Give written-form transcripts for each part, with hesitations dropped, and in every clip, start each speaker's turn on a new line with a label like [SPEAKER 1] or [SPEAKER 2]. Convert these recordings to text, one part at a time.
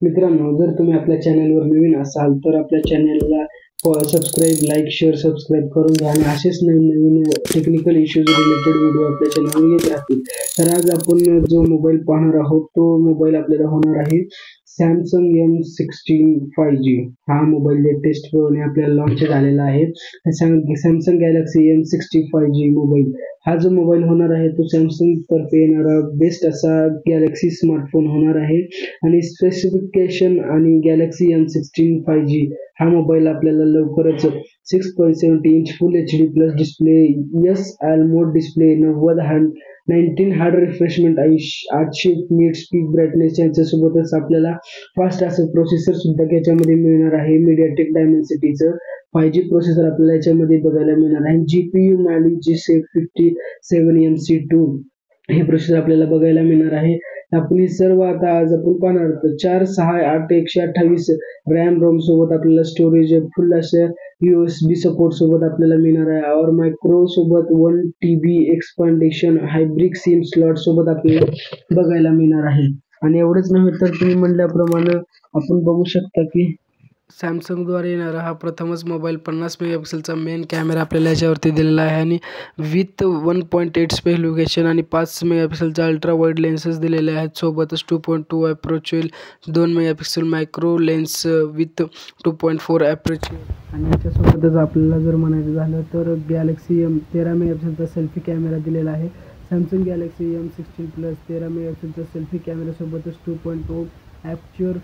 [SPEAKER 1] मित्रांनो, जर तुम्ही आपल्या चॅनलवर नवीन असाल तर आपल्या चॅनलला सबस्क्राईब, लाईक, शेअर, सबस्क्राईब करून घ्या आणि असेच नवीन टेक्निकल इश्यूज रिलेटेड व्हिडिओ आपल्या चॅनलवर येत राहतील. तर आज आपण जो मोबाईल पाहणार आहोत तो मोबाईल आपल्याला होणार आहे Samsung M16 5G. हा मोबाईल लेटेस्ट प्रमाणे आपल्याला लॉन्च झालेला आहे. Samsung Galaxy M60 5G mobile हा जो मोबाईल होणार आहे तो सॅमसंग तर्फे येणारा बेस्ट असा गॅलेक्सी स्मार्टफोन होणार आहे आणि स्पेसिफिकेशन आणि गॅलेक्सी M16 5G हा मोबाईल आपल्याला लवकरच 6.70 inch full HD plus display, mode display, 19 hertz refreshment, 800 nit speed brightness यांच्यासोबतच आपल्याला फास्ट असं प्रोसेसर सुद्धा याच्यामध्ये मिळणार आहे. MediaTek Dimensity 5G प्रोसेसर आपल्याला याच्यामध्ये बघायला मिळणार आहे. GPU Mali G7MC2 हे प्रोसेसर आपल्याला बघायला मिळणार आहे. आपण सर्व आता आज आपण पाहणार आहोत 4, 6, 8, 128 रॅम रोम सोबत आपल्याला स्टोरेज फुल असे USB सपोर्ट सोबत आपल्याला मिळणार आहे. और मायक्रो सोबत 1 TB एक्सपांडेशन हायब्रिड सिम स्लॉट सोबत आपल्याला बघायला मिळणार आहे. आणि एवढंच नव्हे तर तुम्ही म्हणल्याप्रमाणे आपण बघू शकता की सॅमसंगद्वारे येणारा हा प्रथमच मोबाईल 50 मेगापिक्सेलचा मेन कॅमेरा आपल्याला याच्यावरती दिलेला आहे आणि विथ 1.8 स्पेसिफिकेशन आणि 5 मेगापिक्सेलचा अल्ट्रा वाईड लेन्सेस दिलेले आहेत. सोबतच 2.2 अप्रोच होईल, 2 megapixel micro lens with 2.4 approach आणि याच्यासोबतच आपल्याला जर म्हणायचं झालं तर गॅलेक्सी M13 मेगापिक्सेलचा सेल्फी कॅमेरा दिलेला आहे. सॅमसंग गॅलेक्सी M16 प्लस 13 मेगापिक्सेलचा सेल्फी कॅमेरासोबतच 2.2 ॲपच्युअर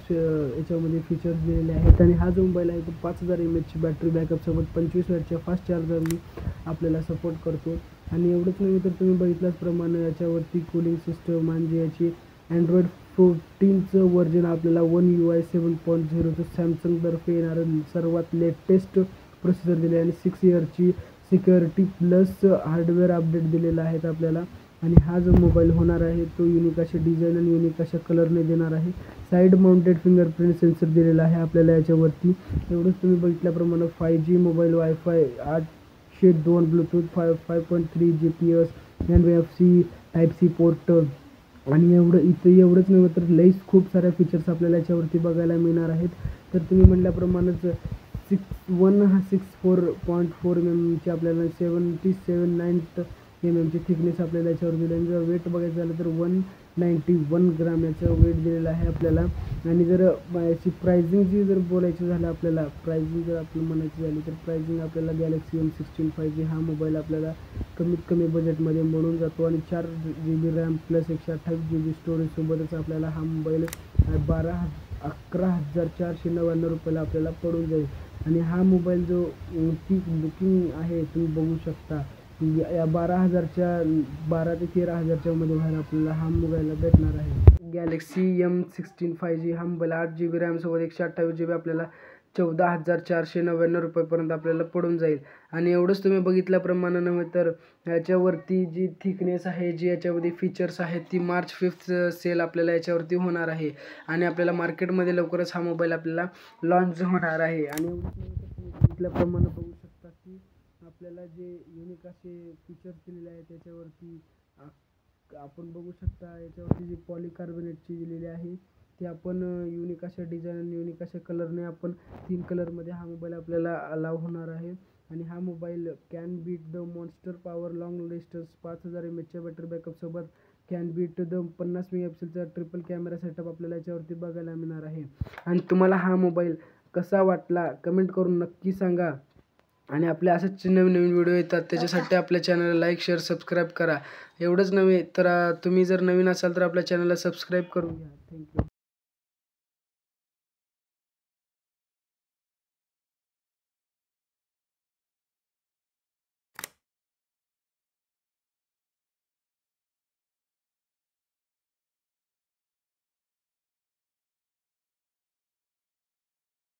[SPEAKER 1] याच्यामध्ये फीचर्स दिलेले आहेत आणि हा जो मोबाईल आहे तो 5000 mAhची बॅटरी बॅकअपसोबत 25 वॅटच्या फास्ट चार्जरनी आपल्याला सपोर्ट करतो. आणि एवढंच नाही तर तुम्ही बघितल्याचप्रमाणे याच्यावरती कूलिंग सिस्टम म्हणजे याची Android 14चं व्हर्जन आपल्याला One UI 7.0चं सॅमसंगतर्फे येणारं सर्वात लेटेस्ट प्रोसेसर दिले आणि 6 इयरची सिक्युरिटी प्लस हार्डवेअर अपडेट दिलेला आहेत आपल्याला. आणि हा जो मोबाईल होणार आहे तो युनिक अशा डिझाईन आणि युनिक अशा कलरने देणार आहे. साईड माउंटेड फिंगरप्रिंट सेन्सर दिलेला आहे आपल्याला याच्यावरती. एवढंच तुम्ही बघितल्याप्रमाणे 5G mobile wifi 802 Bluetooth 5.3 GPS NFC Type-C port आणि एवढंच नव्हे तर लईच खूप साऱ्या फीचर्स आपल्याला याच्यावरती बघायला मिळणार आहेत. तर तुम्ही म्हटल्याप्रमाणेच 64.4 mm आपल्याला 77.9 mmची थिकनेस आपल्याला याच्यावर दिली आणि जर वेट बघायचं झालं तर 191 ग्राम याचं वेट दिलेलं आहे आपल्याला. आणि जर याची प्राइसिंगची जर बोलायची झालं आपल्याला प्राइसिंग जर आपल्याला म्हणायची झाली तर प्राइसिंग आपल्याला गॅलेक्सी M16 5G हा मोबाईल आपल्याला कमीत कमी बजेटमध्ये मिळून जातो आणि 4 GB रॅम प्लस 128 GB स्टोरेजसोबतच आपल्याला हा मोबाईल 11,499 रुपयाला आपल्याला पडून जाईल. आणि हा मोबाईल जो ती बुकिंग आहे तुम्ही बघू शकता या 12 ते 13,000च्या मध्ये बाहेर आपल्याला हा मोबाईल भेटणार आहे. गॅलेक्सी M16 5G हा मोबाईल 8 GB रॅमसोबत 128 GB आपल्याला 14,499 रुपयेपर्यंत आपल्याला पडून जाईल. आणि एवढंच तुम्ही बघितल्याप्रमाणे नव्हे तर याच्यावरती जी थिकनेस आहे जी याच्यामध्ये फीचर्स आहेत ती March 5th सेल आपल्याला याच्यावरती होणार आहे आणि आपल्याला मार्केटमध्ये लवकरच हा मोबाईल आपल्याला लॉन्च होणार आहे. आणि एवढंच नव्हे तर तुम्ही बघितल्याप्रमाणे बघू शकता की आपल्याला जे युनिक असे फीचर्स दिलेले आहेत त्याच्यावरती आपण बघू शकता याच्यावरती जी पॉलिकार्बोनेटची दिलेली आहे ती आपण युनिक अशा डिझाईन आणि युनिक अशा कलरने आपण 3 कलरमध्ये हा मोबाईल आपल्याला अलाव होणार आहे. आणि हा mobile can beat the monster power long distance 5000 mAhच्या बॅटरी बॅकअपसोबत कॅन बीट द 50 मेगापिक्सेलचा ट्रिपल कॅमेरा सेटअप आपल्याला याच्यावरती बघायला मिळणार आहे. आणि तुम्हाला हा मोबाईल कसा वाटला कमेंट करून नक्की सांगा. आणि आपल्या असेच नवीन व्हिडिओ येतात त्याच्यासाठी आपल्या चॅनलला लाईक, शेअर, सबस्क्राईब करा. एवढंच नव्हे तर तुम्ही जर नवीन असाल तर आपल्या चॅनलला सबस्क्राईब करून घ्या. थँक्यू.